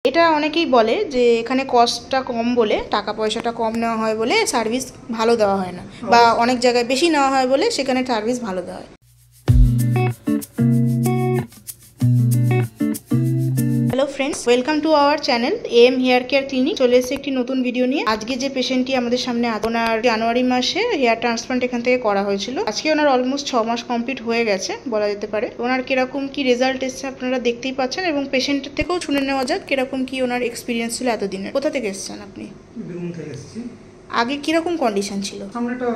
এটা অনেকেই বলে যে এখানে কস্টটা কম বলে, টাকা পয়সাটা কম নেওয়া হয় বলে সার্ভিস ভালো দেওয়া হয় না, বা অনেক জায়গায় বেশি নেওয়া হয় বলে সেখানে সার্ভিস ভালো দেওয়া হয়। Hello friends, welcome to our channel am here care clinic. চলে এসেছে একটি নতুন ভিডিও নিয়ে। আজকে যে পেশেন্টটি আমাদের সামনে, ওনার জানুয়ারি মাসে হেয়ার ট্রান্সপ্লান্ট এখান থেকে করা হয়েছিল। আজকে ওনার অলমোস্ট 6 মাস কমপ্লিট হয়ে গেছে বলা যেতে পারে। ওনার কিরকম কি রেজাল্ট এসছে আপনারা দেখতেই পাচ্ছেন, এবং পেশেন্টের থেকেও শুনে নেওয়া যাক কিরকম কি ওনার এক্সপিরিয়েন্স ছিল এতদিনের। কোথা থেকে এসেছেন আপনি? বীরভূম থেকে এসেছি। আগে কিরকম কন্ডিশন ছিল? সামনে একটা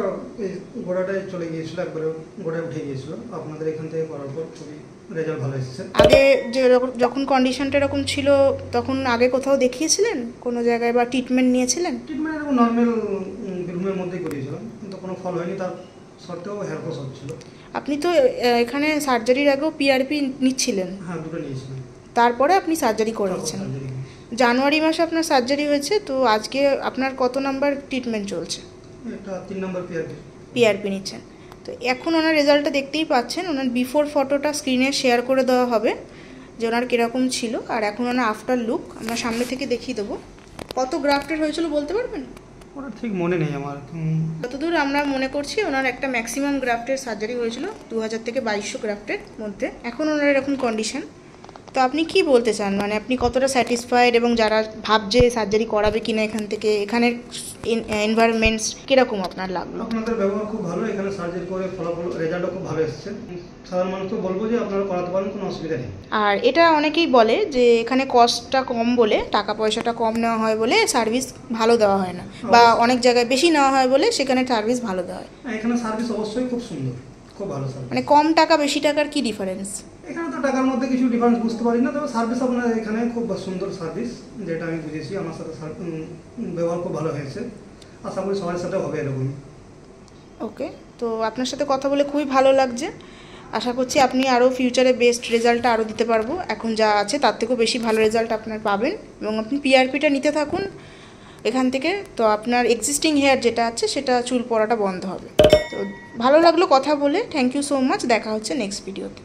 গোড়াটায় চলে গিয়েছিল, একবারে গোড়ায় উঠে গিয়েছিল। আপনাদের এখান থেকে করার পর খুবই রেজাল্ট ভালো এসেছে। আগে যে যখন কন্ডিশনটা এরকম ছিল তখন আগে কোথাও দেখিয়েছিলেন কোনো জায়গায়, বা ট্রিটমেন্ট নিয়েছিলেন? ট্রিটমেন্ট এরকম নর্মাল বীরভূমের মধ্যেই করিয়েছিলাম, কিন্তু কোনো ফল হয়নি। তার সত্ত্বেও হেয়ার লস হচ্ছিল। আপনি তো এখানে সার্জারির আগেও পিআরপি নিচ্ছিলেন? হ্যাঁ, দুটো নিয়েছিলাম। তারপরে আপনি সার্জারি করেছেন। জানুয়ারি মাসে আপনার সার্জারি হয়েছে, তো আজকে আপনার কত নাম্বার ট্রিটমেন্ট চলছে? এটা 3 নাম্বার পিআরপি নিচ্ছেন। তো এখন ওনার রেজাল্টটা দেখতেই পাচ্ছেন। ওনার বিফোর ফটোটা স্ক্রিনে শেয়ার করে দেওয়া হবে যে ওনার কীরকম ছিল, আর এখন ওনার আফটার লুক আমরা সামনে থেকে দেখিয়ে দেবো। কত গ্রাফটেড হয়েছিল বলতে পারবেন? ওটা ঠিক মনে নেই আমার। যতদূর আমরা মনে করছি ওনার একটা ম্যাক্সিমাম গ্রাফটের সার্জারি হয়েছিল 2000 থেকে 2200 গ্রাফটের মধ্যে। এখন ওনার এরকম কন্ডিশন। তো আপনি কি বলতে চান, মানে আপনি কতটা স্যাটিসফাইড, এবং যারা ভাবছে সার্জারি করাবে কিনা এখান থেকে, এখানের এনভায়রনমেন্টস কিরকম আপনার লাগলো? আপনাদের ব্যবহার খুব ভালো। এখানে সার্জারি করে ফলাফল রেজাল্টও খুব ভালো এসেছে। সাধারণ মানুষকে বলবো যে আপনারা করাতে পারেন, কোনো অসুবিধা নেই। আর এটা অনেকেই বলে যে এখানে কস্টটা কম বলে, টাকা পয়সাটা কম নেওয়া হয় বলে সার্ভিস ভালো দেওয়া হয় না, বা অনেক জায়গায় বেশি নেওয়া হয় বলে সেখানে সার্ভিস ভালো দেওয়া হয়। এখানে সার্ভিস অবশ্যই খুব সুন্দর, খুব ভালো সার্ভিস। মানে কম টাকা বেশি টাকার কি ডিফারেন্স? এখানে তো টাকার মধ্যে কিছু ডিফারেন্স বুঝতে পারি না, তবে সার্ভিস আপনার এখানে খুব সুন্দর সার্ভিস, যেটা আমি বুঝেছি। আমার সাথে ব্যবহার খুব ভালো হয়েছে। আশা করি সবার সাথে হবে এরকম। ওকে, তো আপনার সাথে কথা বলে খুবই ভালো লাগছে। আশা করছি আপনি আরও ফিউচারে বেস্ট রেজাল্টটা আরও দিতে পারবো। এখন যা আছে তার থেকেও বেশি ভালো রেজাল্ট আপনার পাবেন, এবং আপনি পিআরপিটা নিতে থাকুন এখান থেকে। তো আপনার এক্সিস্টিং হেয়ার যেটা আছে সেটা চুল পড়াটা বন্ধ হবে। তো ভালো লাগলো কথা বলে। Thank you so much. দেখা হচ্ছে নেক্সট ভিডিওতে।